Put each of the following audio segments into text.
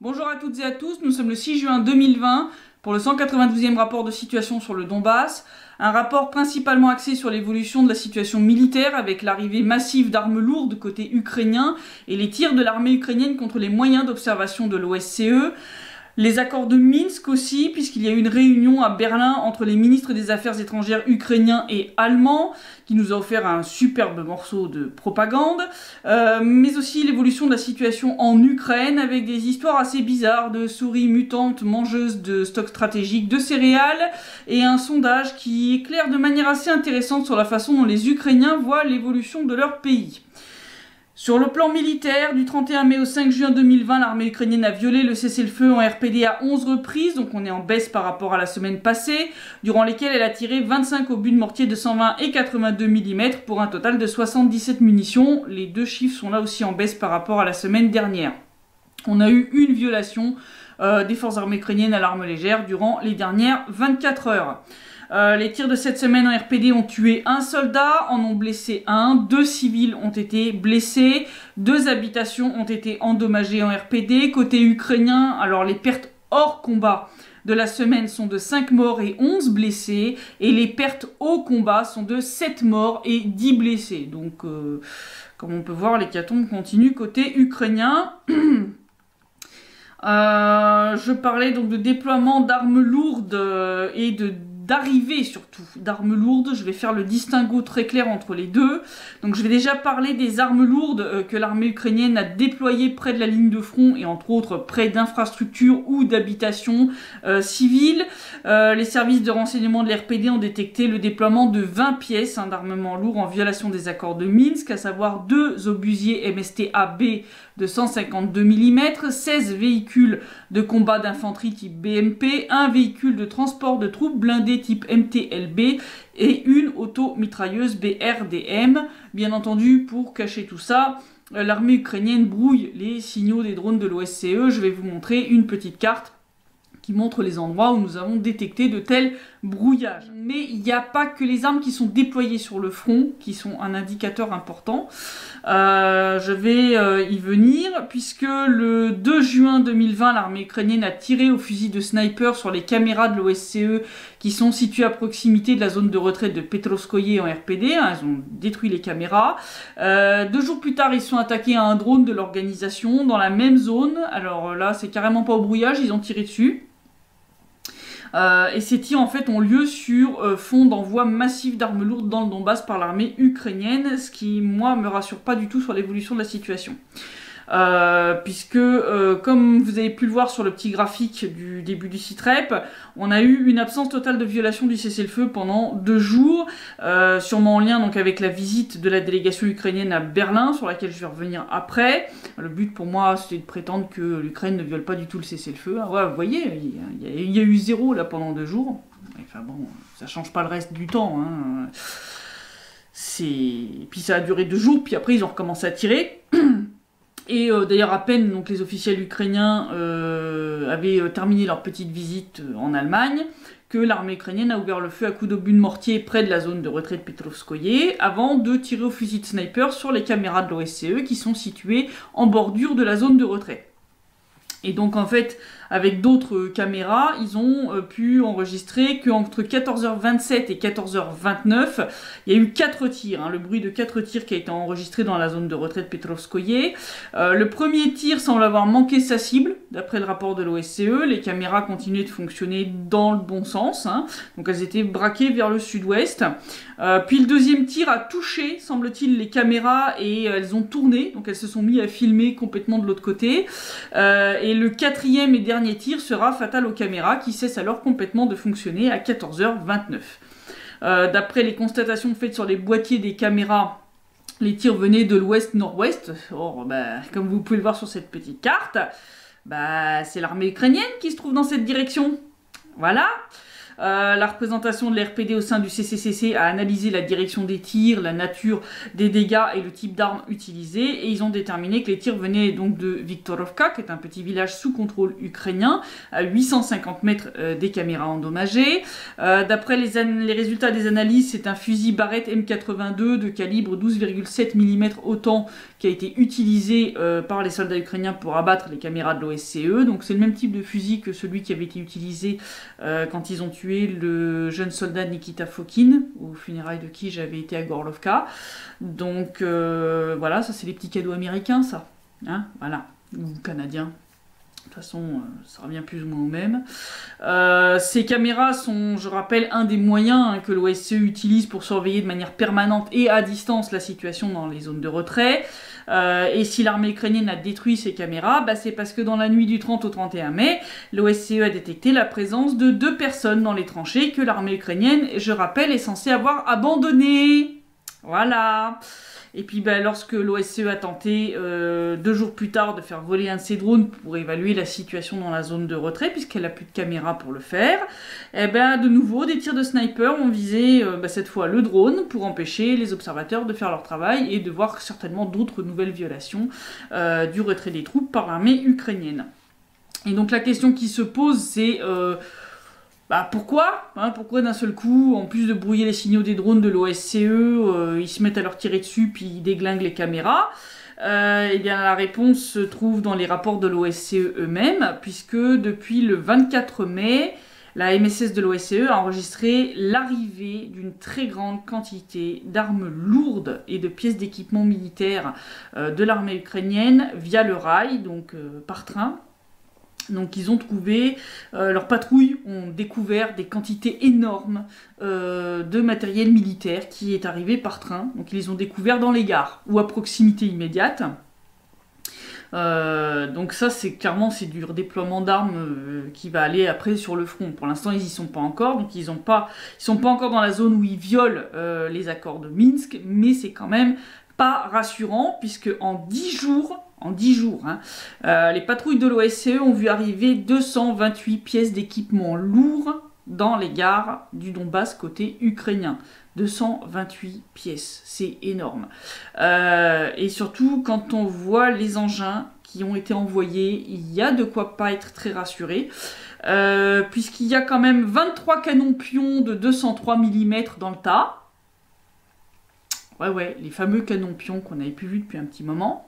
Bonjour à toutes et à tous, nous sommes le 6 juin 2020 pour le 192e rapport de situation sur le Donbass, un rapport principalement axé sur l'évolution de la situation militaire avec l'arrivée massive d'armes lourdes côté ukrainien et les tirs de l'armée ukrainienne contre les moyens d'observation de l'OSCE. Les accords de Minsk aussi, puisqu'il y a eu une réunion à Berlin entre les ministres des Affaires étrangères ukrainiens et allemands, qui nous a offert un superbe morceau de propagande, mais aussi l'évolution de la situation en Ukraine, avec des histoires assez bizarres de souris mutantes mangeuses de stocks stratégiques de céréales, et un sondage qui éclaire de manière assez intéressante sur la façon dont les Ukrainiens voient l'évolution de leur pays. Sur le plan militaire, du 31 mai au 5 juin 2020, l'armée ukrainienne a violé le cessez-le-feu en RPD à 11 reprises, donc on est en baisse par rapport à la semaine passée, durant lesquelles elle a tiré 25 obus de mortier de 120 et 82 mm pour un total de 77 munitions. Les deux chiffres sont là aussi en baisse par rapport à la semaine dernière. On a eu une violation des forces armées ukrainiennes à l'arme légère durant les dernières 24 heures. Les tirs de cette semaine en RPD ont tué un soldat, en ont blessé un, 2 civils ont été blessés, 2 habitations ont été endommagées en RPD. Côté ukrainien, alors les pertes hors combat de la semaine sont de 5 morts et 11 blessés, et les pertes au combat sont de 7 morts et 10 blessés. Donc, comme on peut voir, l'hécatombe continue côté ukrainien. Je parlais donc de déploiement d'armes lourdes et d'arrivée surtout d'armes lourdes. Je vais faire le distinguo très clair entre les deux. Donc je vais déjà parler des armes lourdes que l'armée ukrainienne a déployées près de la ligne de front et entre autres près d'infrastructures ou d'habitations civiles. Les services de renseignement de l'RPD ont détecté le déploiement de 20 pièces d'armement lourd en violation des accords de Minsk, à savoir 2 obusiers MST-AB de 152 mm, 16 véhicules de combat d'infanterie type BMP, un véhicule de transport de troupes blindées type MTLB et une auto-mitrailleuse BRDM. Bien entendu, pour cacher tout ça, l'armée ukrainienne brouille les signaux des drones de l'OSCE. Je vais vous montrer une petite carte qui montre les endroits où nous avons détecté de tels brouillages. Mais il n'y a pas que les armes qui sont déployées sur le front qui sont un indicateur important. Je vais y venir, puisque le 2 juin 2020, l'armée ukrainienne a tiré au fusil de sniper sur les caméras de l'OSCE qui sont situées à proximité de la zone de retraite de Petrovskoye en RPD. Ils ont détruit les caméras. 2 jours plus tard, ils sont attaqués à un drone de l'organisation dans la même zone. Alors là, c'est carrément pas au brouillage, ils ont tiré dessus. Et ces tirs en fait ont lieu sur fond d'envoi massif d'armes lourdes dans le Donbass par l'armée ukrainienne, ce qui moi me rassure pas du tout sur l'évolution de la situation. Puisque comme vous avez pu le voir sur le petit graphique du début du site rep, on a eu une absence totale de violation du cessez-le-feu pendant 2 jours, sûrement en lien donc avec la visite de la délégation ukrainienne à Berlin, sur laquelle je vais revenir après. Le but pour moi c'était de prétendre que l'Ukraine ne viole pas du tout le cessez-le-feu. Ah ouais, vous voyez, il y a eu 0 là pendant 2 jours. Enfin bon, ça change pas le reste du temps. Hein. Puis ça a duré 2 jours, puis après ils ont recommencé à tirer. Et d'ailleurs à peine donc, les officiels ukrainiens avaient terminé leur petite visite en Allemagne que l'armée ukrainienne a ouvert le feu à coups d'obus de mortier près de la zone de retrait de Petrovskoye avant de tirer au fusil de sniper sur les caméras de l'OSCE qui sont situées en bordure de la zone de retrait. Et donc en fait, avec d'autres caméras, ils ont pu enregistrer qu'entre 14h27 et 14h29, il y a eu 4 tirs, le bruit de 4 tirs qui a été enregistré dans la zone de retrait de Petrovskoye. Le premier tir semble avoir manqué sa cible, d'après le rapport de l'OSCE. Les caméras continuaient de fonctionner dans le bon sens, donc elles étaient braquées vers le sud-ouest. Puis le deuxième tir a touché, semble-t-il, les caméras et elles ont tourné, donc elles se sont mises à filmer complètement de l'autre côté. Et le 4e et dernier tir sera fatal aux caméras qui cessent alors complètement de fonctionner à 14h29. D'après les constatations faites sur les boîtiers des caméras, les tirs venaient de l'ouest-nord-ouest. Or, comme vous pouvez le voir sur cette petite carte, c'est l'armée ukrainienne qui se trouve dans cette direction. Voilà. La représentation de l'RPD au sein du CCCC a analysé la direction des tirs, la nature des dégâts et le type d'armes utilisées, et ils ont déterminé que les tirs venaient donc de Viktorovka, qui est un petit village sous contrôle ukrainien, à 850 mètres des caméras endommagées. D'après les résultats des analyses, c'est un fusil Barrett M82 de calibre 12,7 mm autant qui a été utilisé par les soldats ukrainiens pour abattre les caméras de l'OSCE. Donc c'est le même type de fusil que celui qui avait été utilisé quand ils ont tué le jeune soldat Nikita Fokin, aux funérailles de qui j'avais été à Gorlovka. Donc voilà, ça c'est les petits cadeaux américains, ça. Hein, voilà, ou canadiens. De toute façon, ça revient plus ou moins au même. Ces caméras sont, je rappelle, un des moyens que l'OSCE utilise pour surveiller de manière permanente et à distance la situation dans les zones de retrait. Et si l'armée ukrainienne a détruit ces caméras, bah c'est parce que dans la nuit du 30 au 31 mai, l'OSCE a détecté la présence de 2 personnes dans les tranchées que l'armée ukrainienne, je rappelle, est censée avoir abandonnées. Voilà. Et puis lorsque l'OSCE a tenté 2 jours plus tard de faire voler un de ses drones pour évaluer la situation dans la zone de retrait, puisqu'elle n'a plus de caméra pour le faire, et de nouveau des tirs de sniper ont visé cette fois le drone pour empêcher les observateurs de faire leur travail et de voir certainement d'autres nouvelles violations du retrait des troupes par l'armée ukrainienne. Et donc la question qui se pose, c'est pourquoi pourquoi d'un seul coup, en plus de brouiller les signaux des drones de l'OSCE, ils se mettent à leur tirer dessus puis ils déglinguent les caméras? La réponse se trouve dans les rapports de l'OSCE eux-mêmes, puisque depuis le 24 mai, la MSS de l'OSCE a enregistré l'arrivée d'une très grande quantité d'armes lourdes et de pièces d'équipement militaire de l'armée ukrainienne via le rail, donc par train. Donc ils ont trouvé, leurs patrouilles ont découvert des quantités énormes de matériel militaire qui est arrivé par train. Donc ils les ont découverts dans les gares ou à proximité immédiate. Donc ça c'est clairement c'est du redéploiement d'armes qui va aller après sur le front. Pour l'instant ils y sont pas encore, donc ils sont pas encore dans la zone où ils violent les accords de Minsk, mais c'est quand même pas rassurant puisque en 10 jours, les patrouilles de l'OSCE ont vu arriver 228 pièces d'équipement lourd dans les gares du Donbass côté ukrainien. 228 pièces, c'est énorme. Et surtout, quand on voit les engins qui ont été envoyés, il y a de quoi pas être très rassuré, puisqu'il y a quand même 23 canons pions de 203 mm dans le tas. Ouais, les fameux canons pions qu'on n'avait plus vus depuis un petit moment.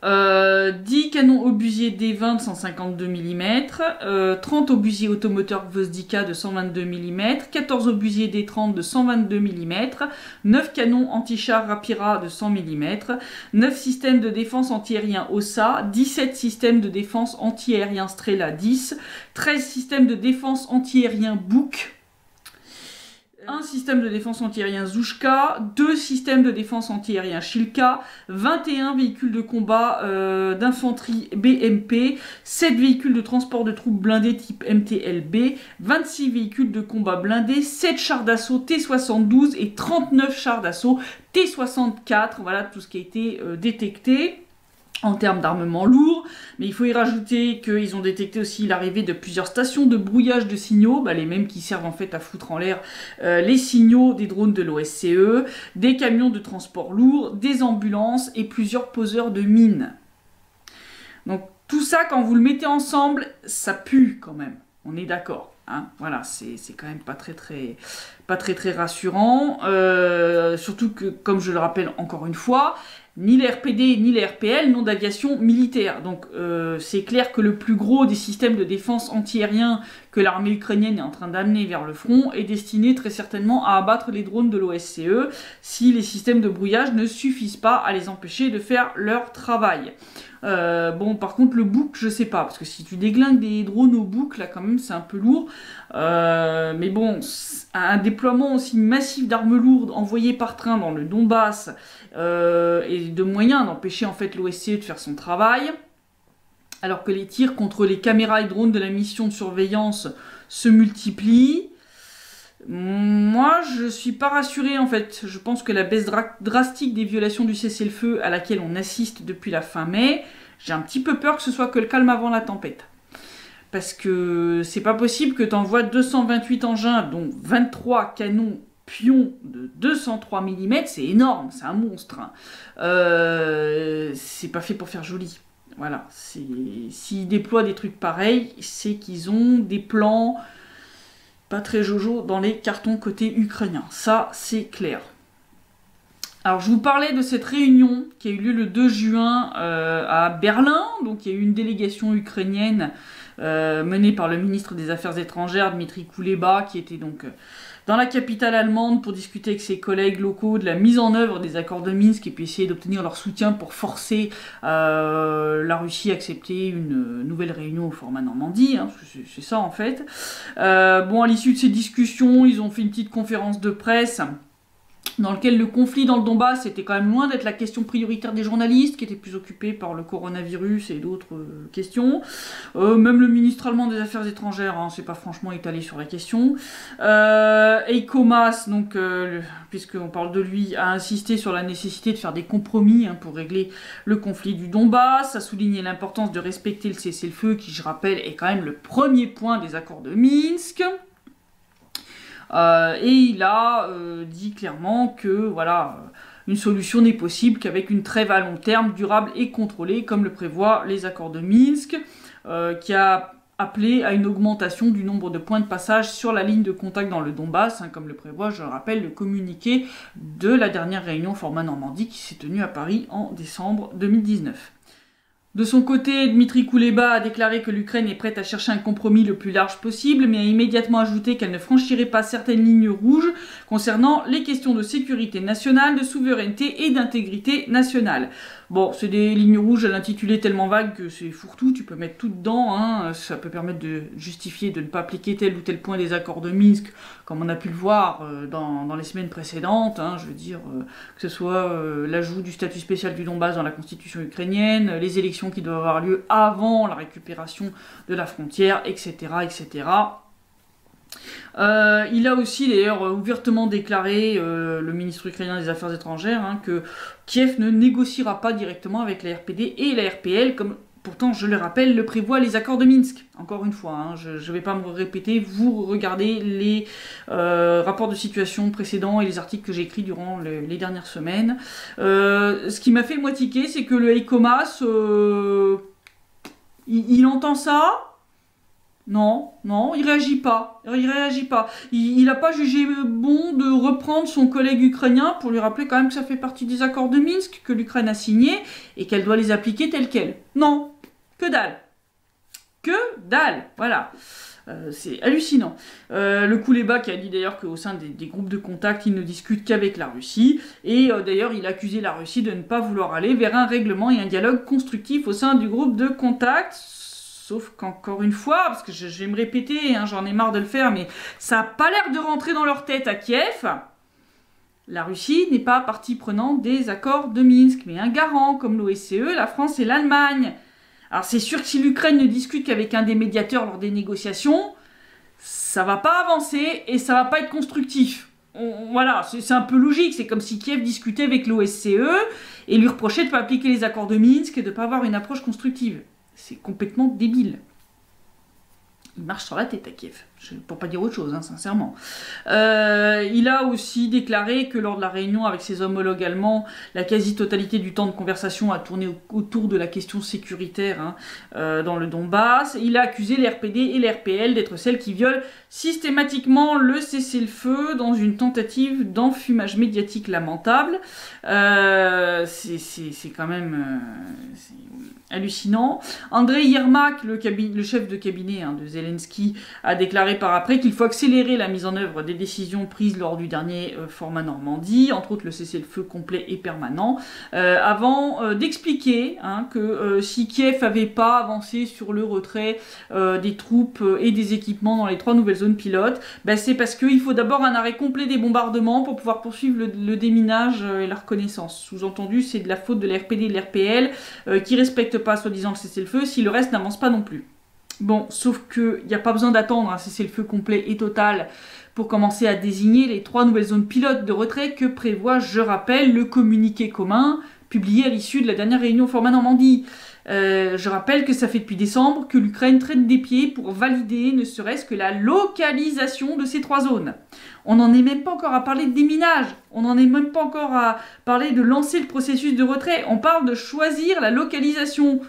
10 canons obusiers D20 de 152 mm, 30 obusiers automoteurs Gvozdika de 122 mm, 14 obusiers D30 de 122 mm, 9 canons anti-chars Rapira de 100 mm, 9 systèmes de défense antiaérien OSA, 17 systèmes de défense antiaérien Strela 10, 13 systèmes de défense antiaérien Buk, un système de défense antiaérien Zouchka, 2 systèmes de défense antiaérien Shilka, 21 véhicules de combat d'infanterie BMP, 7 véhicules de transport de troupes blindés type MTLB, 26 véhicules de combat blindés, 7 chars d'assaut T-72 et 39 chars d'assaut T-64. Voilà tout ce qui a été détecté en termes d'armement lourd, mais il faut y rajouter qu'ils ont détecté aussi l'arrivée de plusieurs stations de brouillage de signaux, les mêmes qui servent en fait à foutre en l'air les signaux des drones de l'OSCE, des camions de transport lourd, des ambulances et plusieurs poseurs de mines. Donc tout ça, quand vous le mettez ensemble, ça pue quand même, on est d'accord. Voilà, c'est quand même pas très rassurant, surtout que, comme je le rappelle encore une fois, ni les RPD ni les RPL n'ont d'aviation militaire. Donc c'est clair que le plus gros des systèmes de défense antiaérien que l'armée ukrainienne est en train d'amener vers le front est destiné très certainement à abattre les drones de l'OSCE si les systèmes de brouillage ne suffisent pas à les empêcher de faire leur travail. Par contre le Buk, je sais pas, parce que si tu déglingues des drones au Buk, là quand même c'est un peu lourd. Mais bon, un déploiement aussi massif d'armes lourdes envoyées par train dans le Donbass et de moyens d'empêcher en fait l'OSCE de faire son travail, alors que les tirs contre les caméras et drones de la mission de surveillance se multiplient. Moi, je suis pas rassurée en fait. Je pense que la baisse drastique des violations du cessez-le-feu à laquelle on assiste depuis la fin mai, j'ai un petit peu peur que ce soit que le calme avant la tempête. parce que c'est pas possible que tu envoies 228 engins, dont 23 canons pions de 203 mm, c'est énorme, c'est un monstre. Hein. C'est pas fait pour faire joli. Voilà, s'ils déploient des trucs pareils, c'est qu'ils ont des plans pas très jojo dans les cartons côté ukrainien. Ça, c'est clair. Alors, je vous parlais de cette réunion qui a eu lieu le 2 juin à Berlin. Donc, il y a eu une délégation ukrainienne menée par le ministre des Affaires étrangères, Dmitry Kuleba, qui était donc dans la capitale allemande pour discuter avec ses collègues locaux de la mise en œuvre des accords de Minsk et puis essayer d'obtenir leur soutien pour forcer la Russie à accepter une nouvelle réunion au format Normandie. Hein, c'est ça, en fait. Bon, à l'issue de ces discussions, ils ont fait une petite conférence de presse dans lequel le conflit dans le Donbass était quand même loin d'être la question prioritaire des journalistes, qui étaient plus occupés par le coronavirus et d'autres questions. Même le ministre allemand des Affaires étrangères, hein, c'est pas franchement étalé sur la question. Heiko Maas, donc, puisqu'on parle de lui, a insisté sur la nécessité de faire des compromis hein, pour régler le conflit du Donbass, a souligné l'importance de respecter le cessez-le-feu, qui, je rappelle, est quand même le premier point des accords de Minsk. Et il a dit clairement que voilà, une solution n'est possible qu'avec une trêve à long terme, durable et contrôlée, comme le prévoient les accords de Minsk, qui a appelé à une augmentation du nombre de points de passage sur la ligne de contact dans le Donbass, hein, comme le prévoit, je le rappelle, le communiqué de la dernière réunion format Normandie qui s'est tenue à Paris en décembre 2019. De son côté, Dmitry Kuleba a déclaré que l'Ukraine est prête à chercher un compromis le plus large possible, mais a immédiatement ajouté qu'elle ne franchirait pas certaines lignes rouges concernant les questions de sécurité nationale, de souveraineté et d'intégrité nationale. Bon, c'est des lignes rouges à l'intitulé tellement vague que c'est fourre-tout, tu peux mettre tout dedans, hein. Ça peut permettre de justifier de ne pas appliquer tel ou tel point des accords de Minsk, comme on a pu le voir dans les semaines précédentes, hein. Je veux dire, que ce soit l'ajout du statut spécial du Donbass dans la constitution ukrainienne, les élections qui doivent avoir lieu avant la récupération de la frontière, etc., etc. Il a aussi d'ailleurs ouvertement déclaré, le ministre ukrainien des Affaires étrangères, hein, que Kiev ne négociera pas directement avec la RPD et la RPL, comme pourtant, je le rappelle, le prévoit les accords de Minsk. Encore une fois, hein, je ne vais pas me répéter, vous regardez les rapports de situation précédents et les articles que j'ai écrits durant les dernières semaines. Ce qui m'a fait moi tiquer, c'est que le Heiko Maas, il entend ça. Non, il réagit pas. Il n'a pas jugé bon de reprendre son collègue ukrainien pour lui rappeler quand même que ça fait partie des accords de Minsk que l'Ukraine a signés et qu'elle doit les appliquer tels quels. Non, que dalle. Que dalle, voilà. C'est hallucinant. Le Kuleba qui a dit d'ailleurs qu'au sein des groupes de contact, il ne discute qu'avec la Russie. Et d'ailleurs, il a accusé la Russie de ne pas vouloir aller vers un règlement et un dialogue constructif au sein du groupe de contact. Sauf qu'encore une fois, parce que je vais me répéter, hein, j'en ai marre de le faire, mais ça n'a pas l'air de rentrer dans leur tête à Kiev. La Russie n'est pas partie prenante des accords de Minsk, mais un garant comme l'OSCE, la France et l'Allemagne. Alors c'est sûr que si l'Ukraine ne discute qu'avec un des médiateurs lors des négociations, ça va pas avancer et ça va pas être constructif. Voilà, c'est un peu logique, c'est comme si Kiev discutait avec l'OSCE et lui reprochait de ne pas appliquer les accords de Minsk et de ne pas avoir une approche constructive. C'est complètement débile. Il marche sur la tête à Kiev, pour pas dire autre chose, hein, sincèrement. Il a aussi déclaré que lors de la réunion avec ses homologues allemands, la quasi-totalité du temps de conversation a tourné autour de la question sécuritaire hein, dans le Donbass. Il a accusé les RPD et les RPL d'être celles qui violent systématiquement le cessez-le-feu dans une tentative d'enfumage médiatique lamentable. C'est quand même hallucinant. Andrei Yermak, le chef de cabinet hein, de Zelensky, a déclaré par après qu'il faut accélérer la mise en œuvre des décisions prises lors du dernier format Normandie, entre autres le cessez-le-feu complet et permanent, avant d'expliquer hein, que si Kiev n'avait pas avancé sur le retrait des troupes et des équipements dans les 3 nouvelles zones pilotes, ben c'est parce qu'il faut d'abord un arrêt complet des bombardements pour pouvoir poursuivre le déminage et la reconnaissance. Sous-entendu, c'est de la faute de l'RPD et de l'RPL qui respectent pas soi-disant le cessez-le-feu si le reste n'avance pas non plus. Bon, sauf qu'il n'y a pas besoin d'attendre un cessez-le-feu complet et total pour commencer à désigner les 3 nouvelles zones pilotes de retrait que prévoit, je rappelle, le communiqué commun publié à l'issue de la dernière réunion format Normandie. Je rappelle que ça fait depuis décembre que l'Ukraine traîne des pieds pour valider ne serait-ce que la localisation de ces 3 zones. On n'en est même pas encore à parler de déminage, on n'en est même pas encore à parler de lancer le processus de retrait, on parle de choisir la localisation.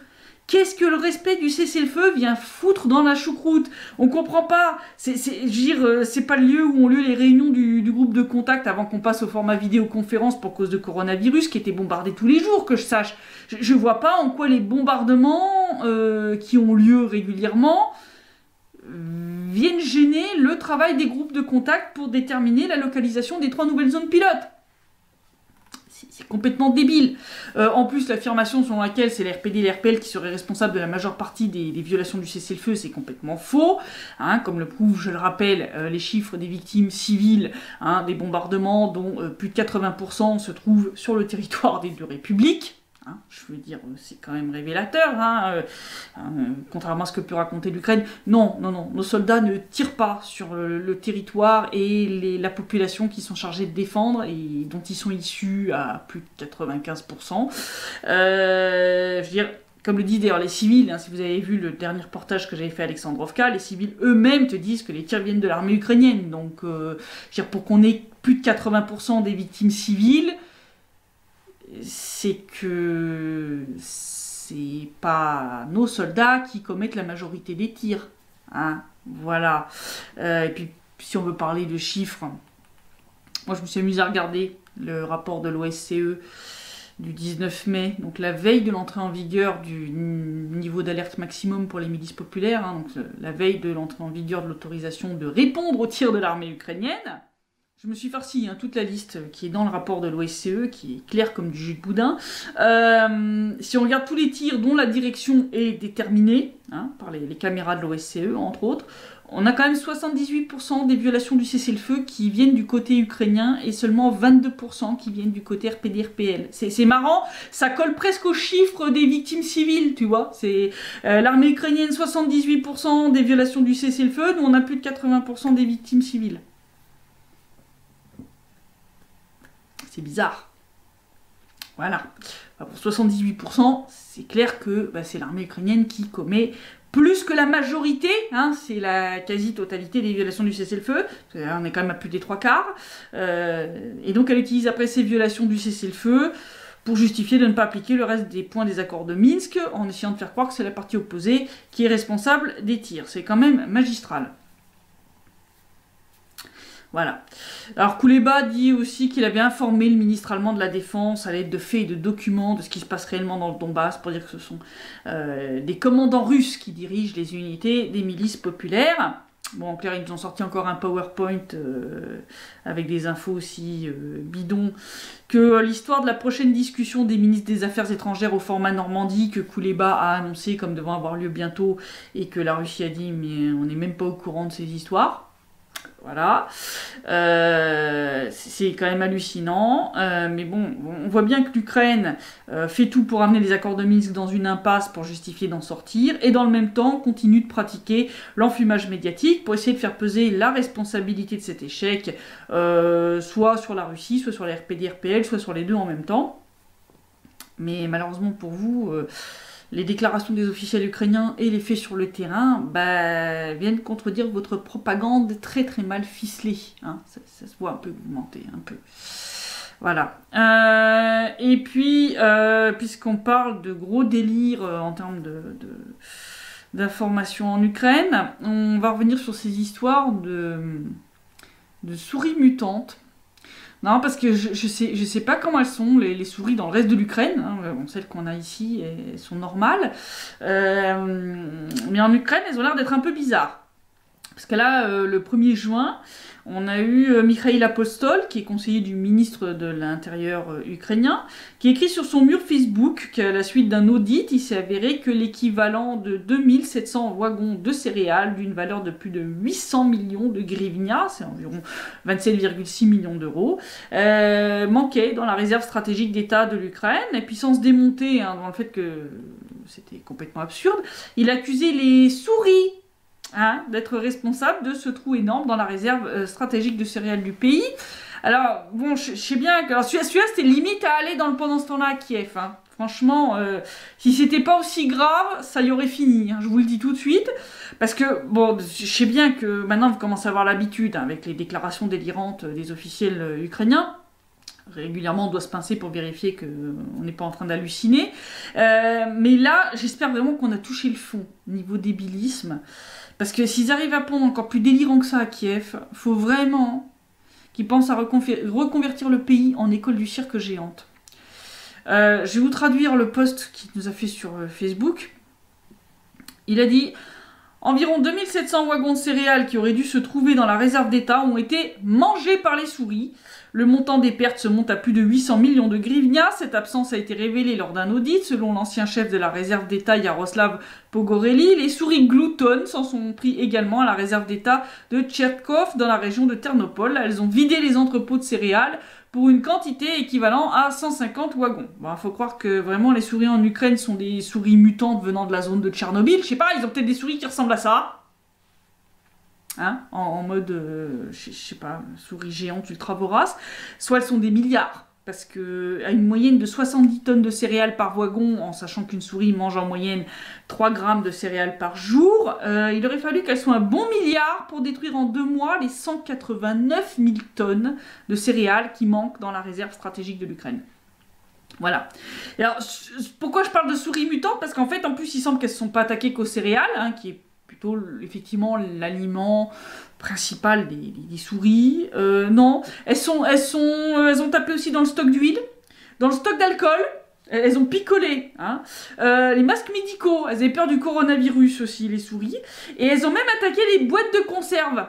Qu'est-ce que le respect du cessez-le-feu vient foutre dans la choucroute? On comprend pas. C'est pas le lieu où ont lieu les réunions du groupe de contact avant qu'on passe au format vidéoconférence pour cause de coronavirus qui était bombardé tous les jours, que je sache. Je vois pas en quoi les bombardements qui ont lieu régulièrement viennent gêner le travail des groupes de contact pour déterminer la localisation des 3 nouvelles zones pilotes. C'est complètement débile. En plus, l'affirmation selon laquelle c'est l'RPD et l'RPL qui seraient responsables de la majeure partie des violations du cessez-le-feu, c'est complètement faux. Hein, comme le prouvent, je le rappelle, les chiffres des victimes civiles des bombardements, dont plus de 80% se trouvent sur le territoire des 2 républiques. Hein, je veux dire, c'est quand même révélateur, contrairement à ce que peut raconter l'Ukraine. Non, nos soldats ne tirent pas sur le territoire et la population qui sont chargés de défendre et dont ils sont issus à plus de 95%. Je veux dire, comme le disent d'ailleurs les civils, si vous avez vu le dernier reportage que j'avais fait à Alexandrovka, les civils eux-mêmes te disent que les tirs viennent de l'armée ukrainienne. Donc, je veux dire, pour qu'on ait plus de 80% des victimes civiles, c'est que c'est pas nos soldats qui commettent la majorité des tirs. Hein, voilà. Et puis, si on veut parler de chiffres, moi je me suis amusée à regarder le rapport de l'OSCE du 19 mai, donc la veille de l'entrée en vigueur du niveau d'alerte maximum pour les milices populaires, donc la veille de l'entrée en vigueur de l'autorisation de répondre aux tirs de l'armée ukrainienne. Je me suis farci toute la liste qui est dans le rapport de l'OSCE, qui est claire comme du jus de boudin. Si on regarde tous les tirs dont la direction est déterminée, par les caméras de l'OSCE, entre autres, on a quand même 78% des violations du cessez-le-feu qui viennent du côté ukrainien et seulement 22% qui viennent du côté RPD-RPL. C'est marrant, ça colle presque aux chiffres des victimes civiles, tu vois. C'est l'armée ukrainienne, 78% des violations du cessez-le-feu, nous on a plus de 80% des victimes civiles. C'est bizarre. Voilà. Pour 78%, c'est clair que c'est l'armée ukrainienne qui commet plus que la majorité, c'est la quasi-totalité des violations du cessez-le-feu, on est quand même à plus des 3/4, et donc elle utilise après ces violations du cessez-le-feu pour justifier de ne pas appliquer le reste des points des accords de Minsk, en essayant de faire croire que c'est la partie opposée qui est responsable des tirs. C'est quand même magistral. Voilà. Alors Kouleba dit aussi qu'il avait informé le ministre allemand de la Défense à l'aide de faits et de documents de ce qui se passe réellement dans le Donbass, pour dire que ce sont des commandants russes qui dirigent les unités des milices populaires. Bon, en clair, ils nous ont sorti encore un PowerPoint avec des infos aussi bidons que l'histoire de la prochaine discussion des ministres des Affaires étrangères au format Normandie que Kouleba a annoncé comme devant avoir lieu bientôt et que la Russie a dit mais on n'est même pas au courant de ces histoires. Voilà, c'est quand même hallucinant, mais bon, on voit bien que l'Ukraine fait tout pour amener les accords de Minsk dans une impasse pour justifier d'en sortir, et dans le même temps continue de pratiquer l'enfumage médiatique pour essayer de faire peser la responsabilité de cet échec, soit sur la Russie, soit sur les RPD-RPL, soit sur les deux en même temps. Mais malheureusement pour vous, les déclarations des officiels ukrainiens et les faits sur le terrain viennent contredire votre propagande très très mal ficelée. Ça se voit un peu augmenter, un peu. Voilà. Et puis, puisqu'on parle de gros délires en termes d'informations en Ukraine, on va revenir sur ces histoires de souris mutantes. Non, parce que je sais pas comment elles sont, les souris dans le reste de l'Ukraine. Celles qu'on a ici, elles sont normales. Mais en Ukraine, elles ont l'air d'être un peu bizarres. Parce que là, le 1er juin, on a eu Mikhail Apostol, qui est conseiller du ministre de l'Intérieur ukrainien, qui écrit sur son mur Facebook qu'à la suite d'un audit, il s'est avéré que l'équivalent de 2700 wagons de céréales d'une valeur de plus de 800 millions de grivnia, c'est environ 27,6 millions d'euros, manquait dans la réserve stratégique d'État de l'Ukraine. Et puis sans se démonter dans le fait que c'était complètement absurde, il accusait les souris d'être responsable de ce trou énorme dans la réserve stratégique de céréales du pays. Alors, bon, je sais bien que... Celui-là, c'était limite à aller pendant ce temps-là à Kiev. Franchement, si c'était pas aussi grave, ça y aurait fini, hein, je vous le dis tout de suite. Parce que, bon, je sais bien que maintenant vous commencez à avoir l'habitude, hein, avec les déclarations délirantes des officiels ukrainiens. Régulièrement, on doit se pincer pour vérifier qu'on n'est pas en train d'halluciner. Mais là, j'espère vraiment qu'on a touché le fond, niveau débilisme. Parce que s'ils arrivent à pondre encore plus délirant que ça à Kiev, faut vraiment qu'ils pensent à reconvertir le pays en école du cirque géante. Je vais vous traduire le post qu'il nous a fait sur Facebook. Il a dit « Environ 2700 wagons de céréales qui auraient dû se trouver dans la réserve d'État ont été mangés par les souris. Le montant des pertes se monte à plus de 800 millions de grivnia. Cette absence a été révélée lors d'un audit. Selon l'ancien chef de la réserve d'État Yaroslav Pogorelli, les souris gloutonnes s'en sont pris également à la réserve d'État de Tchertkov dans la région de Ternopol. Elles ont vidé les entrepôts de céréales pour une quantité équivalente à 150 wagons. Bon, faut croire que vraiment les souris en Ukraine sont des souris mutantes venant de la zone de Tchernobyl. Je sais pas, ils ont peut-être des souris qui ressemblent à ça. Hein, en mode, je sais pas, souris géante ultra vorace. Soit elles sont des milliards. Parce que à une moyenne de 70 tonnes de céréales par wagon, en sachant qu'une souris mange en moyenne 3 grammes de céréales par jour, il aurait fallu qu'elle soit un bon milliard pour détruire en 2 mois les 189 000 tonnes de céréales qui manquent dans la réserve stratégique de l'Ukraine. Voilà. Et alors, pourquoi je parle de souris mutantes? Parce qu'en fait, en plus, il semble qu'elles ne se sont pas attaquées qu'aux céréales, hein, qui est plutôt effectivement l'aliment principal des souris. Non, elles ont tapé aussi dans le stock d'huile, dans le stock d'alcool. Elles ont picolé, hein. Les masques médicaux, elles avaient peur du coronavirus aussi, les souris. Et elles ont même attaqué les boîtes de conserve.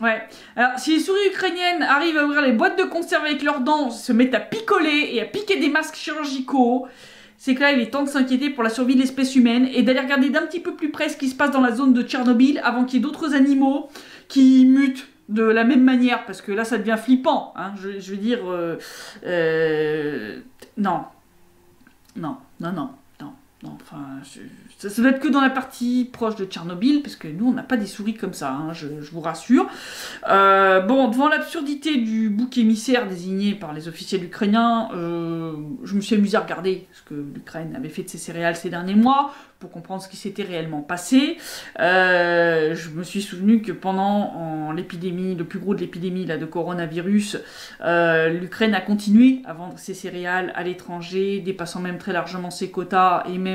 Ouais. Alors, si les souris ukrainiennes arrivent à ouvrir les boîtes de conserve avec leurs dents, se mettent à picoler et à piquer des masques chirurgicaux, c'est que là, il est temps de s'inquiéter pour la survie de l'espèce humaine et d'aller regarder d'un petit peu plus près ce qui se passe dans la zone de Tchernobyl avant qu'il y ait d'autres animaux qui mutent de la même manière, parce que là, ça devient flippant. Hein. Je veux dire... non. Non, non, non. Non, enfin, ça doit être que dans la partie proche de Tchernobyl, parce que nous, on n'a pas des souris comme ça, hein, je vous rassure. Bon, devant l'absurdité du bouc émissaire désigné par les officiels ukrainiens, je me suis amusée à regarder ce que l'Ukraine avait fait de ses céréales ces derniers mois, pour comprendre ce qui s'était réellement passé. Je me suis souvenu que pendant l'épidémie, le plus gros de l'épidémie de coronavirus, l'Ukraine a continué à vendre ses céréales à l'étranger, dépassant même très largement ses quotas et même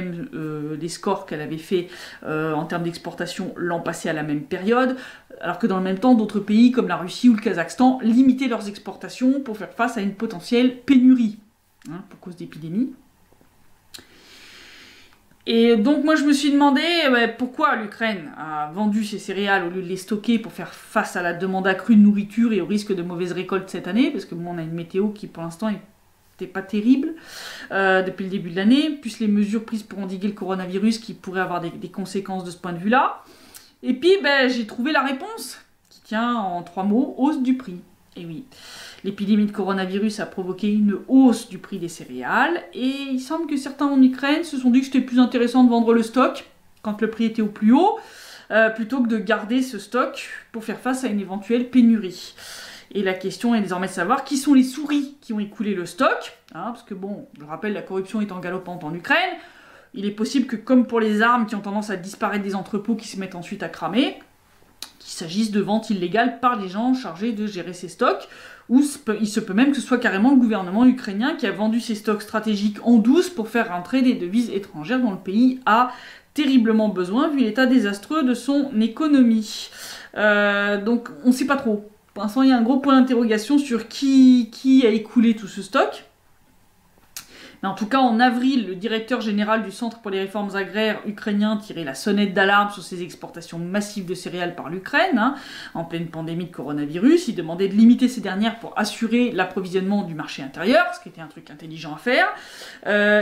les scores qu'elle avait fait en termes d'exportation l'an passé à la même période, alors que dans le même temps, d'autres pays comme la Russie ou le Kazakhstan limitaient leurs exportations pour faire face à une potentielle pénurie, hein, pour cause d'épidémie. Et donc moi je me suis demandé pourquoi l'Ukraine a vendu ses céréales au lieu de les stocker pour faire face à la demande accrue de nourriture et au risque de mauvaise récolte cette année, parce que bon, on a une météo qui pour l'instant n'était pas terrible depuis le début de l'année, plus les mesures prises pour endiguer le coronavirus qui pourraient avoir des conséquences de ce point de vue-là. Et puis j'ai trouvé la réponse qui tient en 3 mots, hausse du prix. Et oui, l'épidémie de coronavirus a provoqué une hausse du prix des céréales et il semble que certains en Ukraine se sont dit que c'était plus intéressant de vendre le stock quand le prix était au plus haut plutôt que de garder ce stock pour faire face à une éventuelle pénurie. Et la question est désormais de savoir qui sont les souris qui ont écoulé le stock, hein, parce que bon, je rappelle, la corruption étant galopante en Ukraine, il est possible que comme pour les armes qui ont tendance à disparaître des entrepôts qui se mettent ensuite à cramer, qu'il s'agisse de ventes illégales par les gens chargés de gérer ces stocks, ou il se peut même que ce soit carrément le gouvernement ukrainien qui a vendu ses stocks stratégiques en douce pour faire rentrer des devises étrangères dont le pays a terriblement besoin vu l'état désastreux de son économie. Donc on ne sait pas trop. Pour l'instant, il y a un gros point d'interrogation sur qui a écoulé tout ce stock. Mais en tout cas, en avril, le directeur général du Centre pour les réformes agraires ukrainien tirait la sonnette d'alarme sur ces exportations massives de céréales par l'Ukraine, hein, en pleine pandémie de coronavirus. Il demandait de limiter ces dernières pour assurer l'approvisionnement du marché intérieur, ce qui était un truc intelligent à faire.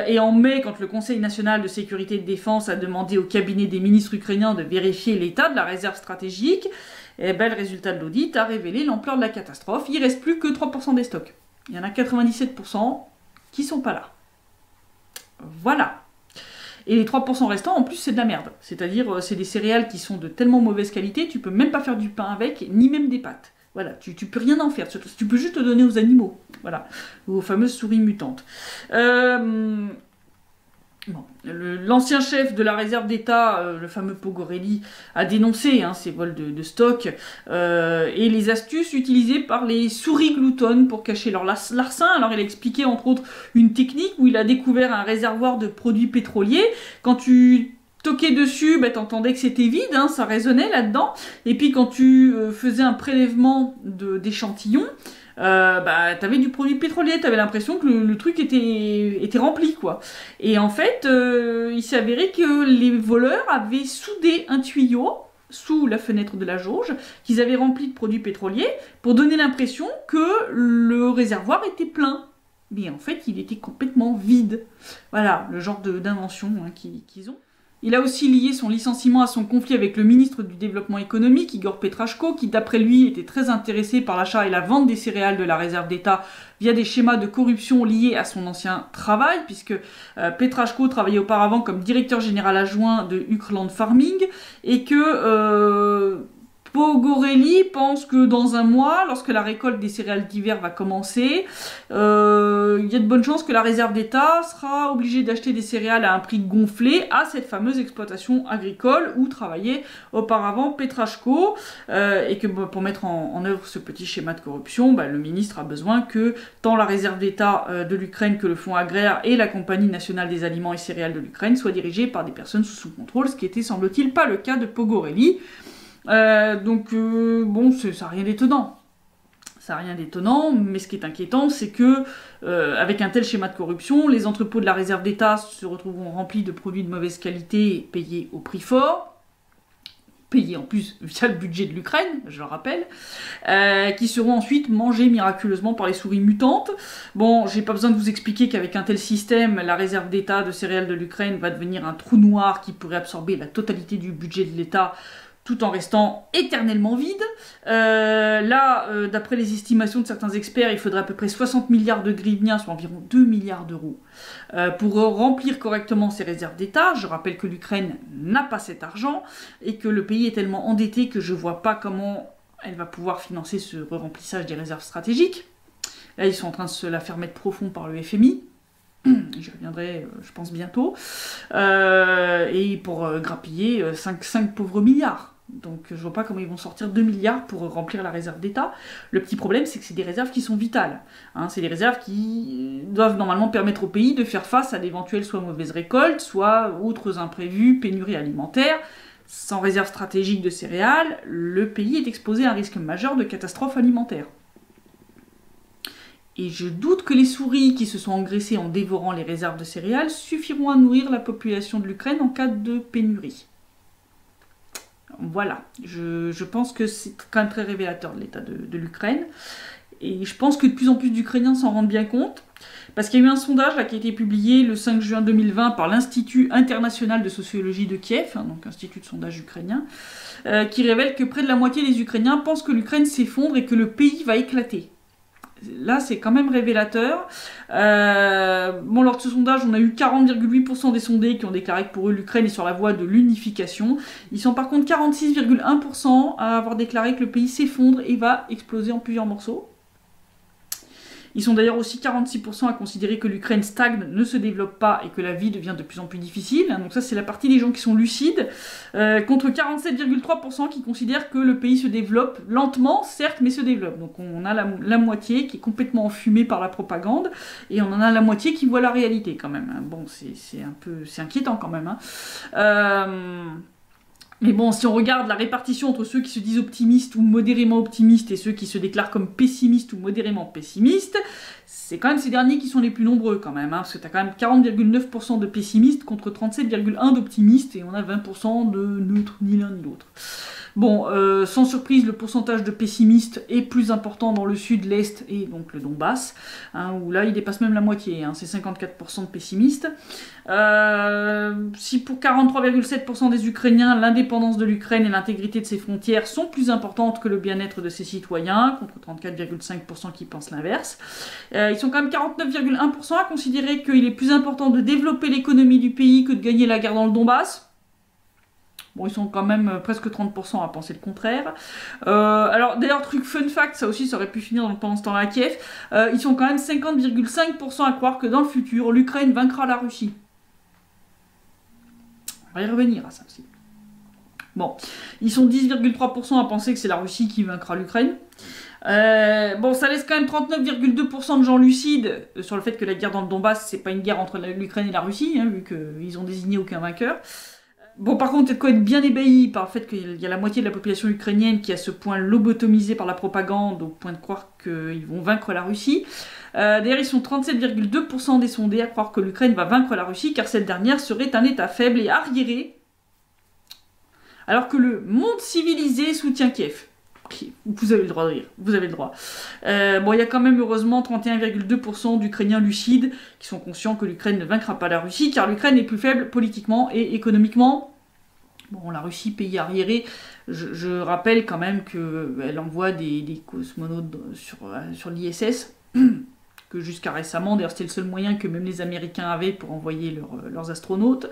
Et en mai, quand le Conseil national de sécurité et de défense a demandé au cabinet des ministres ukrainiens de vérifier l'état de la réserve stratégique, le résultat de l'audit a révélé l'ampleur de la catastrophe. Il ne reste plus que 3% des stocks. Il y en a 97% qui ne sont pas là. Voilà. Et les 3% restants, en plus, c'est de la merde. C'est-à-dire, c'est des céréales qui sont de tellement mauvaise qualité, tu peux même pas faire du pain avec, ni même des pâtes. Voilà, tu peux rien en faire, tu peux juste le donner aux animaux, voilà, aux fameuses souris mutantes. Bon, l'ancien chef de la réserve d'État, le fameux Pogorelli, a dénoncé ces vols de stock et les astuces utilisées par les souris gloutonnes pour cacher leur larcin. Alors il a expliqué entre autres une technique où il a découvert un réservoir de produits pétroliers. Quand tu toquais dessus, t'entendais que c'était vide, ça résonnait là-dedans. Et puis quand tu faisais un prélèvement d'échantillons, t'avais du produit pétrolier, t'avais l'impression que le truc était rempli, quoi. Et en fait, il s'est avéré que les voleurs avaient soudé un tuyau sous la fenêtre de la jauge, qu'ils avaient rempli de produits pétroliers, pour donner l'impression que le réservoir était plein. Mais en fait, il était complètement vide. Voilà, le genre d'invention qu'ils ont. Il a aussi lié son licenciement à son conflit avec le ministre du Développement économique, Igor Petrashko, qui d'après lui était très intéressé par l'achat et la vente des céréales de la réserve d'État via des schémas de corruption liés à son ancien travail, puisque Petrashko travaillait auparavant comme directeur général adjoint de Ukland Farming, et que Pogorelli pense que dans un mois, lorsque la récolte des céréales d'hiver va commencer, il y a de bonnes chances que la réserve d'État sera obligée d'acheter des céréales à un prix gonflé à cette fameuse exploitation agricole où travaillait auparavant Petrashko, et que pour mettre en œuvre ce petit schéma de corruption, le ministre a besoin que tant la réserve d'État de l'Ukraine que le Fonds agraire et la Compagnie nationale des aliments et céréales de l'Ukraine soient dirigés par des personnes sous son contrôle, ce qui était semble-t-il pas le cas de Pogorelli. Bon, ça n'a rien d'étonnant. Ça n'a rien d'étonnant, mais ce qui est inquiétant, c'est que, avec un tel schéma de corruption, les entrepôts de la réserve d'État se retrouveront remplis de produits de mauvaise qualité, payés au prix fort, payés en plus via le budget de l'Ukraine, je le rappelle, qui seront ensuite mangés miraculeusement par les souris mutantes. Bon, j'ai pas besoin de vous expliquer qu'avec un tel système, la réserve d'État de céréales de l'Ukraine va devenir un trou noir qui pourrait absorber la totalité du budget de l'État, tout en restant éternellement vide. D'après les estimations de certains experts, il faudrait à peu près 60 milliards de hryvnias, soit environ 2 milliards d'euros, pour remplir correctement ses réserves d'État. Je rappelle que l'Ukraine n'a pas cet argent, et que le pays est tellement endetté que je vois pas comment elle va pouvoir financer ce remplissage des réserves stratégiques. Là, ils sont en train de se la faire mettre profond par le FMI. J'y reviendrai, je pense, bientôt. Et pour grappiller 5 pauvres milliards. Donc je vois pas comment ils vont sortir 2 milliards pour remplir la réserve d'État. Le petit problème, c'est que c'est des réserves qui sont vitales. C'est des réserves qui doivent normalement permettre au pays de faire face à d'éventuelles soit mauvaises récoltes, soit autres imprévus, pénuries alimentaires. Sans réserve stratégique de céréales, le pays est exposé à un risque majeur de catastrophe alimentaire. Et je doute que les souris qui se sont engraissées en dévorant les réserves de céréales suffiront à nourrir la population de l'Ukraine en cas de pénurie. Voilà, je pense que c'est quand même très révélateur de l'état de l'Ukraine. Et je pense que de plus en plus d'Ukrainiens s'en rendent bien compte. Parce qu'il y a eu un sondage qui a été publié le 5 juin 2020 par l'Institut international de sociologie de Kiev, donc institut de sondage ukrainien, qui révèle que près de la moitié des Ukrainiens pensent que l'Ukraine s'effondre et que le pays va éclater. Là, c'est quand même révélateur. Lors de ce sondage, on a eu 40,8% des sondés qui ont déclaré que pour eux, l'Ukraine est sur la voie de l'unification. Ils sont par contre 46,1% à avoir déclaré que le pays s'effondre et va exploser en plusieurs morceaux. Ils sont d'ailleurs aussi 46% à considérer que l'Ukraine stagne, ne se développe pas et que la vie devient de plus en plus difficile. Donc ça, c'est la partie des gens qui sont lucides. Contre 47,3% qui considèrent que le pays se développe lentement, certes, mais se développe. Donc on a la moitié qui est complètement enfumée par la propagande et on en a la moitié qui voit la réalité quand même. Bon, c'est inquiétant quand même. Mais bon, si on regarde la répartition entre ceux qui se disent optimistes ou modérément optimistes et ceux qui se déclarent comme pessimistes ou modérément pessimistes, c'est quand même ces derniers qui sont les plus nombreux quand même, parce que tu as quand même 40,9% de pessimistes contre 37,1% d'optimistes et on a 20% de neutres, ni l'un ni l'autre. Bon, sans surprise, le pourcentage de pessimistes est plus important dans le sud, l'est et donc le Donbass, où là il dépasse même la moitié, c'est 54% de pessimistes. Si pour 43,7% des Ukrainiens, l'indépendance de l'Ukraine et l'intégrité de ses frontières sont plus importantes que le bien-être de ses citoyens, contre 34,5% qui pensent l'inverse, ils sont quand même 49,1% à considérer qu'il est plus important de développer l'économie du pays que de gagner la guerre dans le Donbass. Bon, ils sont quand même presque 30% à penser le contraire. Alors, d'ailleurs, truc fun fact, ça aussi, ça aurait pu finir pendant ce temps-là à Kiev. Ils sont quand même 50,5% à croire que dans le futur, l'Ukraine vaincra la Russie. On va y revenir à ça aussi. Bon, ils sont 10,3% à penser que c'est la Russie qui vaincra l'Ukraine. Bon, ça laisse quand même 39,2% de gens lucides sur le fait que la guerre dans le Donbass, c'est pas une guerre entre l'Ukraine et la Russie, hein, vu qu'ils ont désigné aucun vainqueur. Bon, par contre, il y a de quoi être bien ébahi par le fait qu'il y a la moitié de la population ukrainienne qui est à ce point lobotomisée par la propagande, au point de croire qu'ils vont vaincre la Russie. D'ailleurs, ils sont 37,2% des sondés à croire que l'Ukraine va vaincre la Russie, car cette dernière serait un État faible et arriéré, alors que le monde civilisé soutient Kiev. Vous avez le droit de rire, vous avez le droit. Bon, il y a quand même heureusement 31,2% d'Ukrainiens lucides qui sont conscients que l'Ukraine ne vaincra pas la Russie, car l'Ukraine est plus faible politiquement et économiquement. Bon, la Russie, pays arriéré, je rappelle quand même qu'elle envoie des cosmonautes sur l'ISS, que jusqu'à récemment, d'ailleurs c'était le seul moyen que même les Américains avaient pour envoyer leurs astronautes,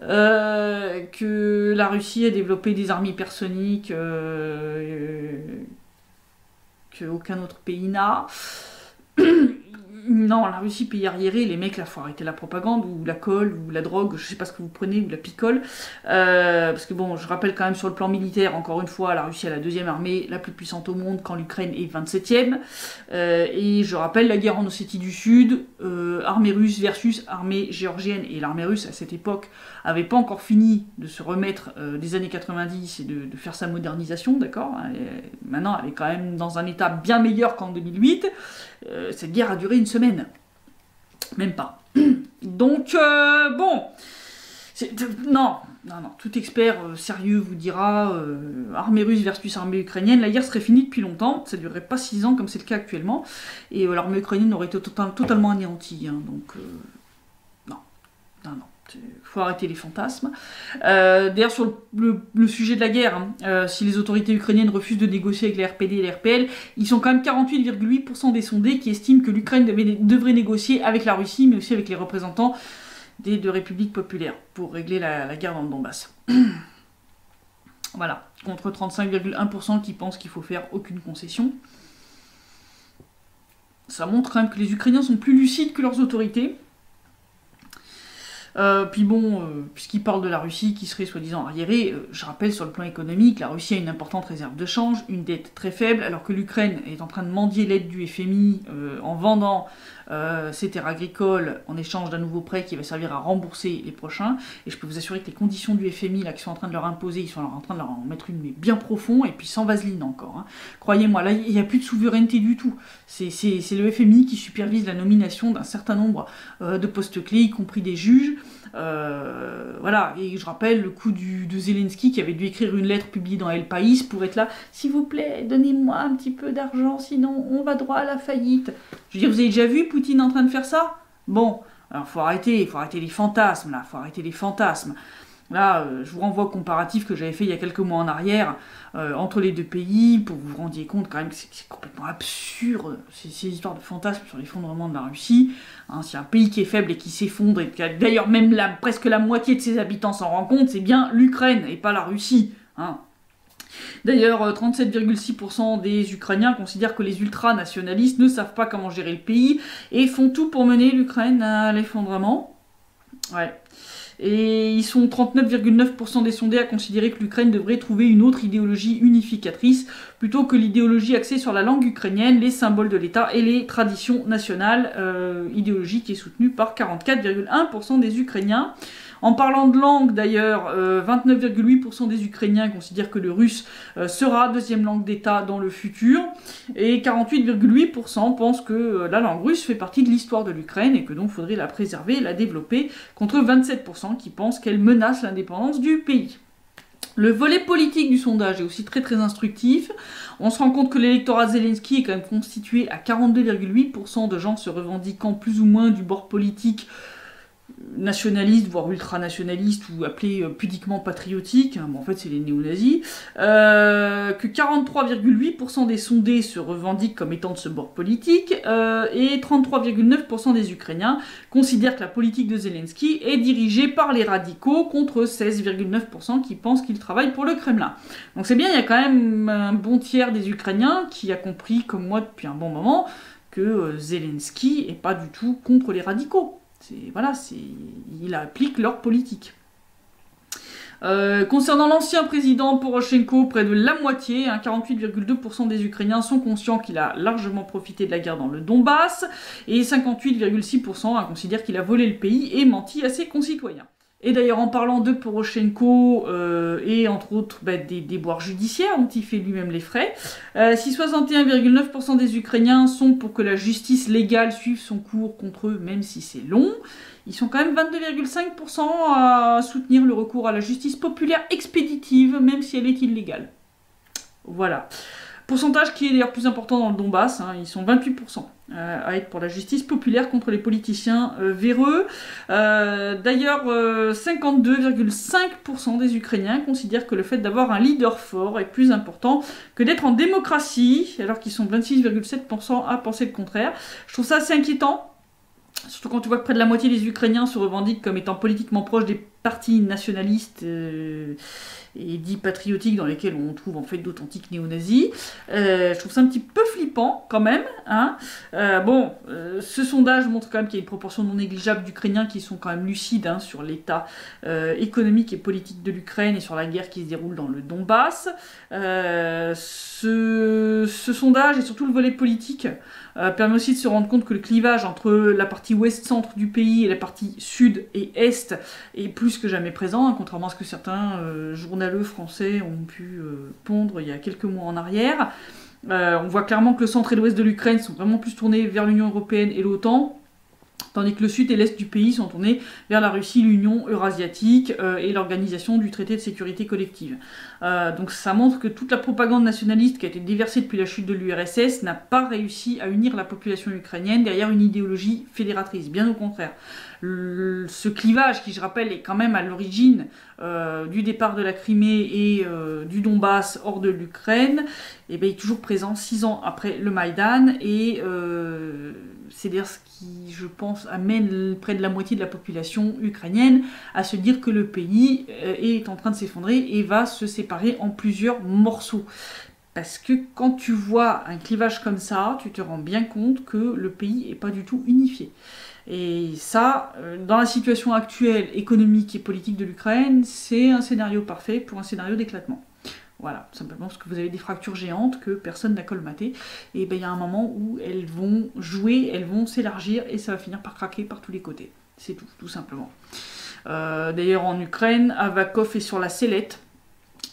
que la Russie a développé des armes hypersoniques qu'aucun autre pays n'a. Non, la Russie, pays arriéré, les mecs, là, faut arrêter la propagande, ou la colle, ou la drogue, je sais pas ce que vous prenez, ou la picole. Parce que bon, je rappelle quand même sur le plan militaire, encore une fois, la Russie a la deuxième armée la plus puissante au monde, quand l'Ukraine est 27e. Et je rappelle la guerre en Ossétie du Sud, armée russe versus armée géorgienne. Et l'armée russe, à cette époque, avait pas encore fini de se remettre des années 90 et de faire sa modernisation, d'accord. Maintenant, elle est quand même dans un état bien meilleur qu'en 2008. Cette guerre a duré une semaine. Même pas. Donc, bon. Non, tout expert sérieux vous dira armée russe versus armée ukrainienne, la guerre serait finie depuis longtemps, ça ne durerait pas 6 ans comme c'est le cas actuellement, et l'armée ukrainienne aurait été totalement anéantie. Hein, donc, non. Faut arrêter les fantasmes. D'ailleurs, sur le sujet de la guerre, hein, si les autorités ukrainiennes refusent de négocier avec les RPD et les RPL, ils sont quand même 48,8% des sondés qui estiment que l'Ukraine devrait négocier avec la Russie, mais aussi avec les représentants des deux républiques populaires pour régler la guerre dans le Donbass. Voilà, contre 35,1% qui pensent qu'il faut faire aucune concession. Ça montre quand même que les Ukrainiens sont plus lucides que leurs autorités. Puis bon, puisqu'il parle de la Russie qui serait soi-disant arriérée, je rappelle sur le plan économique, la Russie a une importante réserve de change, une dette très faible, alors que l'Ukraine est en train de mendier l'aide du FMI en vendant ses terres agricoles en échange d'un nouveau prêt qui va servir à rembourser les prochains. Et je peux vous assurer que les conditions du FMI là, qui sont en train de leur imposer, ils sont en train de leur en mettre une mais bien profond, et puis sans vaseline encore. Hein. Croyez-moi, là, il n'y a plus de souveraineté du tout. C'est le FMI qui supervise la nomination d'un certain nombre de postes clés, y compris des juges. Voilà, et je rappelle le coup de Zelensky qui avait dû écrire une lettre publiée dans El País pour être là, s'il vous plaît, donnez-moi un petit peu d'argent, sinon on va droit à la faillite. Je veux dire, vous avez déjà vu Poutine en train de faire ça? Bon, alors faut arrêter les fantasmes là, faut arrêter les fantasmes. Là, je vous renvoie au comparatif que j'avais fait il y a quelques mois en arrière entre les deux pays, pour que vous vous rendiez compte quand même que c'est complètement absurde, ces histoires de fantasmes sur l'effondrement de la Russie. Hein, si un pays qui est faible et qui s'effondre, et d'ailleurs même presque la moitié de ses habitants s'en rend compte, c'est bien l'Ukraine et pas la Russie. Hein. D'ailleurs, 37,6% des Ukrainiens considèrent que les ultranationalistes ne savent pas comment gérer le pays et font tout pour mener l'Ukraine à l'effondrement. Ouais. Et ils sont 39,9% des sondés à considérer que l'Ukraine devrait trouver une autre idéologie unificatrice, plutôt que l'idéologie axée sur la langue ukrainienne, les symboles de l'État et les traditions nationales, idéologie qui est soutenue par 44,1% des Ukrainiens. En parlant de langue d'ailleurs, 29,8% des Ukrainiens considèrent que le russe sera deuxième langue d'État dans le futur, et 48,8% pensent que la langue russe fait partie de l'histoire de l'Ukraine et que donc il faudrait la préserver et la développer, contre 27% qui pensent qu'elle menace l'indépendance du pays. Le volet politique du sondage est aussi très très instructif. On se rend compte que l'électorat Zelensky est quand même constitué à 42,8% de gens se revendiquant plus ou moins du bord politique nationalistes, voire ultranationalistes, ou appelés pudiquement patriotiques, hein, bon, en fait c'est les néo-nazis, que 43,8% des sondés se revendiquent comme étant de ce bord politique, et 33,9% des Ukrainiens considèrent que la politique de Zelensky est dirigée par les radicaux, contre 16,9% qui pensent qu'il travaille pour le Kremlin. Donc c'est bien, il y a quand même un bon tiers des Ukrainiens qui a compris, comme moi depuis un bon moment, que Zelensky est pas du tout contre les radicaux. Voilà, il applique leur politique. Concernant l'ancien président Poroshenko, près de la moitié, 48,2% des Ukrainiens sont conscients qu'il a largement profité de la guerre dans le Donbass, et 58,6% considèrent qu'il a volé le pays et menti à ses concitoyens. Et d'ailleurs, en parlant de Poroshenko et entre autres des déboires judiciaires dont il fait lui-même les frais, si 61,9% des Ukrainiens sont pour que la justice légale suive son cours contre eux, même si c'est long, ils sont quand même 22,5% à soutenir le recours à la justice populaire expéditive, même si elle est illégale. Voilà. Pourcentage qui est d'ailleurs plus important dans le Donbass, ils sont 28% à être pour la justice populaire contre les politiciens véreux. D'ailleurs, 52,5% des Ukrainiens considèrent que le fait d'avoir un leader fort est plus important que d'être en démocratie, alors qu'ils sont 26,7% à penser le contraire. Je trouve ça assez inquiétant. Surtout quand tu vois que près de la moitié des Ukrainiens se revendiquent comme étant politiquement proches des partis nationalistes et dits patriotiques dans lesquels on trouve en fait d'authentiques néo-nazis. Je trouve ça un petit peu flippant quand même. Ce sondage montre quand même qu'il y a une proportion non négligeable d'Ukrainiens qui sont quand même lucides sur l'état économique et politique de l'Ukraine et sur la guerre qui se déroule dans le Donbass. Ce sondage et surtout le volet politique permet aussi de se rendre compte que le clivage entre la partie ouest-centre du pays et la partie sud et est est plus que jamais présent, contrairement à ce que certains journaleux français ont pu pondre il y a quelques mois en arrière. On voit clairement que le centre et l'ouest de l'Ukraine sont vraiment plus tournés vers l'Union européenne et l'OTAN, tandis que le sud et l'est du pays sont tournés vers la Russie, l'Union eurasiatique et l'organisation du traité de sécurité collective. Donc ça montre que toute la propagande nationaliste qui a été déversée depuis la chute de l'URSS n'a pas réussi à unir la population ukrainienne derrière une idéologie fédératrice, bien au contraire. Ce clivage, qui je rappelle est quand même à l'origine du départ de la Crimée et du Donbass hors de l'Ukraine, est toujours présent 6 ans après le Maïdan, et c'est d'ailleurs ce qui, je pense, amène près de la moitié de la population ukrainienne à se dire que le pays est en train de s'effondrer et va se séparer en plusieurs morceaux. Parce que quand tu vois un clivage comme ça, tu te rends bien compte que le pays n'est pas du tout unifié. Et ça, dans la situation actuelle économique et politique de l'Ukraine, c'est un scénario parfait pour un scénario d'éclatement. Voilà, simplement parce que vous avez des fractures géantes que personne n'a colmatées, et il y a un moment où elles vont jouer, elles vont s'élargir, et ça va finir par craquer par tous les côtés. C'est tout simplement. D'ailleurs, en Ukraine, Avakov est sur la sellette.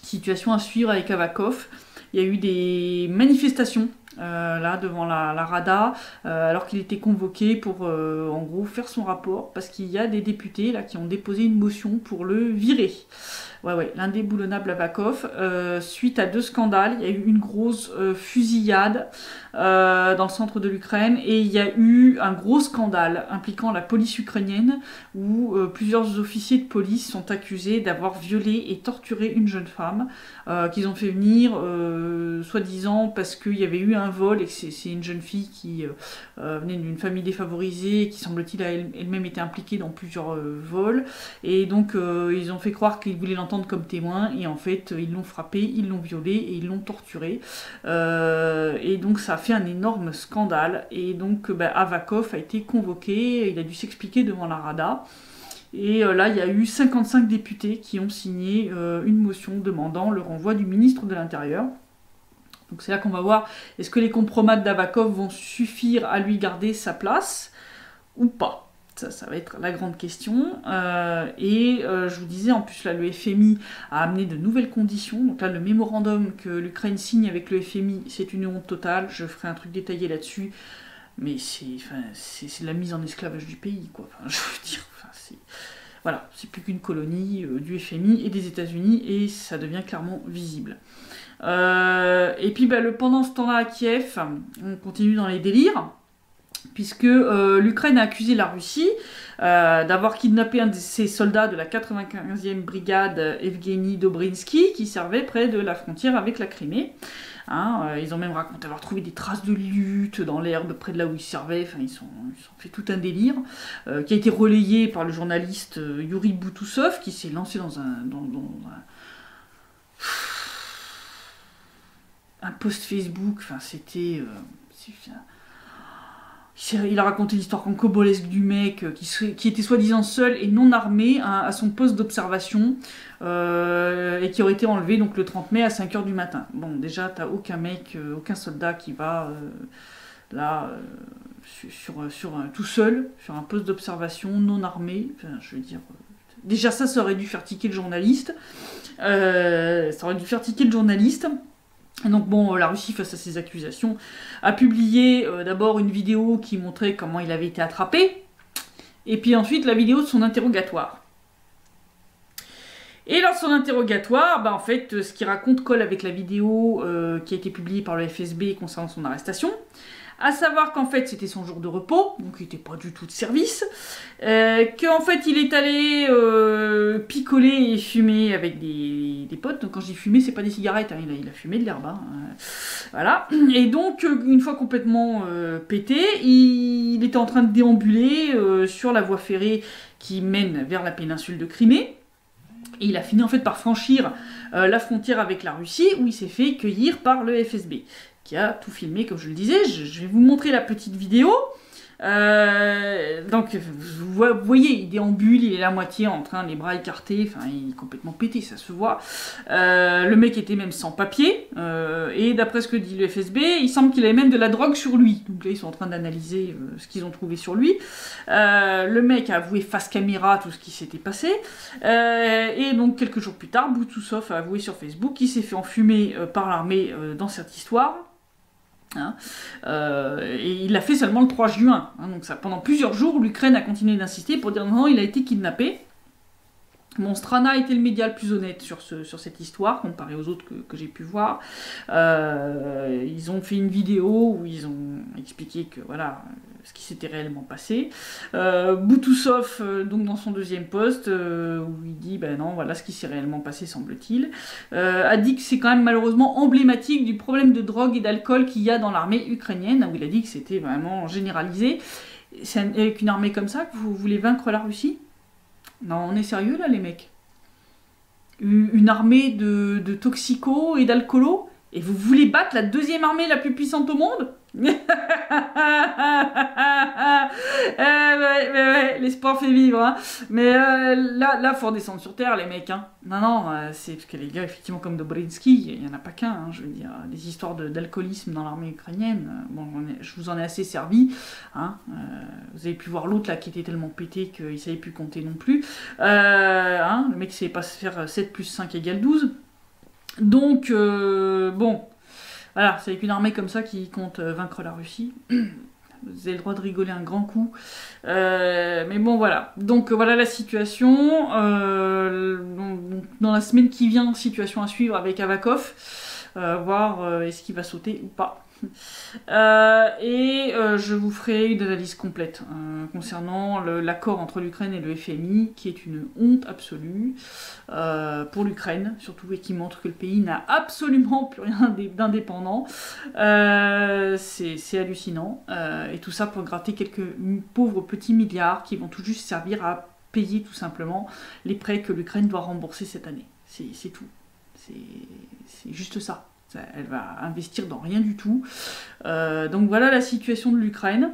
Situation à suivre avec Avakov. Il y a eu des manifestations là devant la Rada, alors qu'il était convoqué pour en gros faire son rapport, parce qu'il y a des députés là qui ont déposé une motion pour le virer. Ouais, l'indéboulonnable Avakov. Suite à 2 scandales, il y a eu une grosse fusillade dans le centre de l'Ukraine, et il y a eu un gros scandale impliquant la police ukrainienne, où plusieurs officiers de police sont accusés d'avoir violé et torturé une jeune femme, qu'ils ont fait venir, soi-disant parce qu'il y avait eu un vol, et que c'est une jeune fille qui venait d'une famille défavorisée, et qui semble-t-il a elle-même été impliquée dans plusieurs vols, et donc ils ont fait croire qu'ils voulaient l'entendre comme témoin, et en fait ils l'ont frappé, ils l'ont violé et ils l'ont torturé, et donc ça a fait un énorme scandale, et donc Avakov a été convoqué, il a dû s'expliquer devant la Rada, et là il y a eu 55 députés qui ont signé une motion demandant le renvoi du ministre de l'Intérieur. Donc c'est là qu'on va voir, est-ce que les compromis d'Avakov vont suffire à lui garder sa place ou pas. Ça va être la grande question. Je vous disais, en plus, là, le FMI a amené de nouvelles conditions. Donc là, le mémorandum que l'Ukraine signe avec le FMI, c'est une honte totale. Je ferai un truc détaillé là-dessus. Mais c'est la mise en esclavage du pays, quoi. Enfin, je veux dire, voilà, c'est plus qu'une colonie du FMI et des États-Unis, et ça devient clairement visible. Et puis, pendant ce temps-là, à Kiev, on continue dans les délires, puisque l'Ukraine a accusé la Russie d'avoir kidnappé un de ses soldats de la 95e brigade, Evgeny Dobrinsky, qui servait près de la frontière avec la Crimée. Hein, ils ont même raconté avoir trouvé des traces de lutte dans l'herbe près de là où ils servaient. Enfin, ils ont fait tout un délire qui a été relayé par le journaliste Yuri Boutoussov, qui s'est lancé dans un post Facebook. Enfin, c'était... il a raconté l'histoire cancobolesque du mec qui était soi-disant seul et non armé à son poste d'observation et qui aurait été enlevé donc, le 30 mai à 5h du matin. Bon, déjà, t'as aucun mec, aucun soldat qui va là tout seul sur un poste d'observation non armé. Enfin, je veux dire, déjà ça aurait dû faire tiquer le journaliste. Et donc bon, la Russie, face à ces accusations, a publié d'abord une vidéo qui montrait comment il avait été attrapé, et puis ensuite la vidéo de son interrogatoire. Et lors de son interrogatoire, en fait, ce qu'il raconte colle avec la vidéo qui a été publiée par le FSB concernant son arrestation, à savoir qu'en fait c'était son jour de repos, donc il n'était pas du tout de service, qu'en fait il est allé picoler et fumer avec des potes. Donc quand je dis fumer, c'est pas des cigarettes, hein, il a fumé de l'herbe, hein, voilà. Et donc une fois complètement pété, il était en train de déambuler sur la voie ferrée qui mène vers la péninsule de Crimée. Et il a fini en fait par franchir la frontière avec la Russie, où il s'est fait cueillir par le FSB, qui a tout filmé, comme je le disais. Je vais vous montrer la petite vidéo. Donc, vous voyez, il déambule, il est la moitié en train, les bras écartés, enfin, il est complètement pété, ça se voit. Le mec était même sans papier, et d'après ce que dit le FSB, il semble qu'il avait même de la drogue sur lui. Donc là, ils sont en train d'analyser ce qu'ils ont trouvé sur lui. Le mec a avoué face caméra tout ce qui s'était passé, et donc quelques jours plus tard, Boutoussov a avoué sur Facebook qu'il s'est fait enfumer par l'armée dans cette histoire. Hein, et il l'a fait seulement le 3 juin. Hein, donc ça, pendant plusieurs jours, l'Ukraine a continué d'insister pour dire non, il a été kidnappé. Bon, Strana a été le média le plus honnête sur cette histoire, comparé aux autres que j'ai pu voir. Ils ont fait une vidéo où ils ont expliqué que voilà ce qui s'était réellement passé. Boutoussov, donc dans son deuxième post, où il dit ben non, voilà ce qui s'est réellement passé, semble-t-il, a dit que c'est quand même malheureusement emblématique du problème de drogue et d'alcool qu'il y a dans l'armée ukrainienne, où il a dit que c'était vraiment généralisé. C'est avec une armée comme ça que vous voulez vaincre la Russie ? Non, on est sérieux là, les mecs? Une armée de toxicos et d'alcoolos? Et vous voulez battre la deuxième armée la plus puissante au monde? Ouais, l'espoir fait vivre, hein. Mais là, faut redescendre sur terre, les mecs, hein. Non, c'est parce que les gars, effectivement, comme Dobrinsky, il n'y en a pas qu'un, hein, je veux dire, des histoires d'alcoolisme dans l'armée ukrainienne, bon, je vous en ai assez servi, hein. Vous avez pu voir l'autre, là, qui était tellement pété qu'il ne savait plus compter non plus, hein, le mec ne savait pas se faire 7 plus 5 égale 12, donc, bon... Voilà, c'est avec une armée comme ça qui compte vaincre la Russie. Vous avez le droit de rigoler un grand coup. Mais bon, voilà. Donc, voilà la situation. Dans la semaine qui vient, situation à suivre avec Avakov. Voir est-ce qu'il va sauter ou pas. Je vous ferai une analyse complète concernant l'accord entre l'Ukraine et le FMI, qui est une honte absolue pour l'Ukraine, surtout, et qui montre que le pays n'a absolument plus rien d'indépendant. C'est hallucinant. Et tout ça pour gratter quelques pauvres petits milliards qui vont tout juste servir à payer tout simplement les prêts que l'Ukraine doit rembourser cette année. C'est tout. C'est juste ça. Elle va investir dans rien du tout. Donc voilà la situation de l'Ukraine,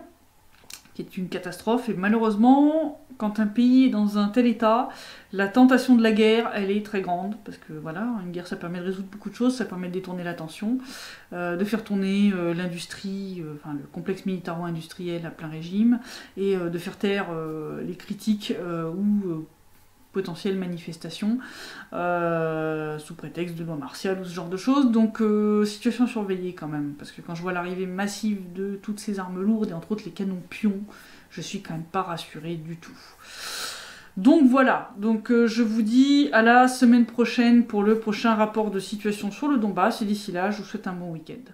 qui est une catastrophe. Et malheureusement, quand un pays est dans un tel état, la tentation de la guerre, elle est très grande. Parce que voilà, une guerre, ça permet de résoudre beaucoup de choses, ça permet de détourner l'attention, de faire tourner l'industrie, enfin le complexe militaro-industriel à plein régime, et de faire taire les critiques ou potentielles manifestations sous prétexte de loi martiale ou ce genre de choses. Donc situation surveillée quand même, parce que quand je vois l'arrivée massive de toutes ces armes lourdes et entre autres les canons pions, je suis quand même pas rassurée du tout. Donc voilà, donc je vous dis à la semaine prochaine pour le prochain rapport de situation sur le Donbass, et d'ici là je vous souhaite un bon week-end.